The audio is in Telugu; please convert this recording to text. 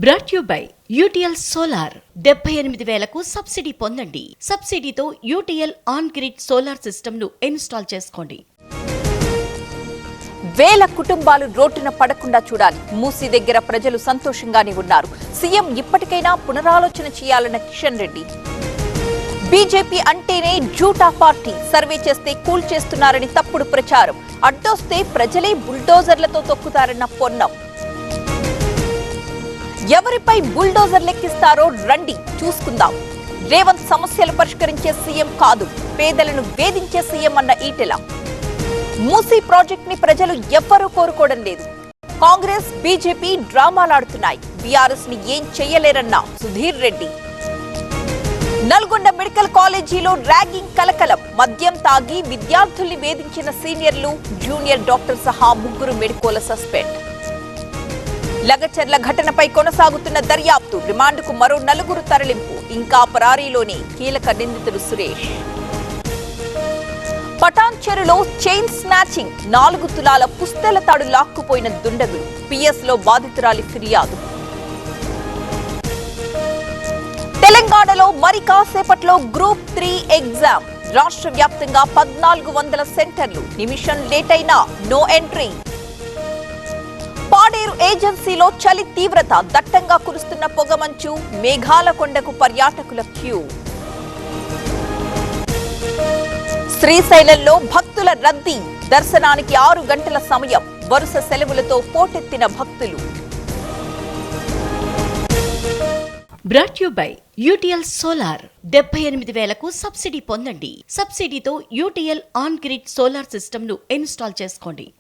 Brought you by UTL solar 78,000కు సబ్సిడీ పొందండి. సబ్సిడీతో UTL on grid solar system ను ఇన్స్టాల్ చేసుకోండి. వేల కుటుంబాలు రోడ్డున పడకుండా చూడాలి. మూసీ దగ్గర ప్రజలు సంతోషంగానే ఉన్నారు. సీఎం ఇప్పటికైనా పునరాలోచన చేయాలన్న కిషన్ రెడ్డి. బీజేపీ అంటేనే జూటా పార్టీ, సర్వే చేస్తే కూల్ చేస్తున్నారని తప్పుడు ప్రచారం, అడ్డొస్తే ప్రజలే బుల్డోజర్లతో తొక్కుతారన్న పొన్నం. ఎవరిపై బుల్డోజర్ లెక్కిస్తారో రండి చూసుకుందాం. రేవంత్ సమస్యలు పరిష్కరించే సీఎం కాదు, పేదలను వేధించే సీఎం అన్న ఈటెల. మూసీ ప్రాజెక్ట్ ని ప్రజలు ఎవ్వరూ కోరుకోవడం లేదు. కాంగ్రెస్ బీజేపీ డ్రామాలాడుతున్నాయి. బీఆర్ఎస్ ని ఏం చెయ్యలేరన్న సుధీర్ రెడ్డి. నల్గొండ మెడికల్ కాలేజీలో ర్యాగింగ్ కలకలం, మద్యం తాగి విద్యార్థుల్ని వేధించిన సీనియర్లు, జూనియర్ డాక్టర్ సహా 3 మెడికోల సస్పెండ్. లగచర్ల ఘటనపై కొనసాగుతున్న దర్యాప్తు, రిమాండ్కు మరో 4 తరలింపు. ఇంకా పరారీలోనే కీలక నిందితుడు సురేష్. పటాన్ చెరులో చైన్ స్నాచింగ్, 4 తులాల పుస్తెల తాడు లాక్కుపోయిన దుండగులు. పిఎస్ లో బాధితురాలి ఫిర్యాదు. తెలంగాణలో మరి కాసేపట్లో గ్రూప్ 3 ఎగ్జామ్. రాష్ట్ర వ్యాప్తంగా 1400 సెంటర్లు. నిమిషం లేట్ అయినా నో ఎంట్రీ. పాడేరు ఏజెన్సీలో చలి తీవ్రత, దట్టంగా కురుస్తున్న పొగమంచు, మేఘాల కొండకు పర్యాటకుల క్యూ. శ్రీశైలంలో భక్తుల రద్దీ, దర్శనానికి 6 గంటల సమయం. వరుస సెలవులతో పోటెత్తిన భక్తులు. Brought you by UTL solar 78,000కు సబ్సిడీ పొందండి. సబ్సిడీతో UTL on grid solar system ను ఇన్స్టాల్ చేసుకోండి.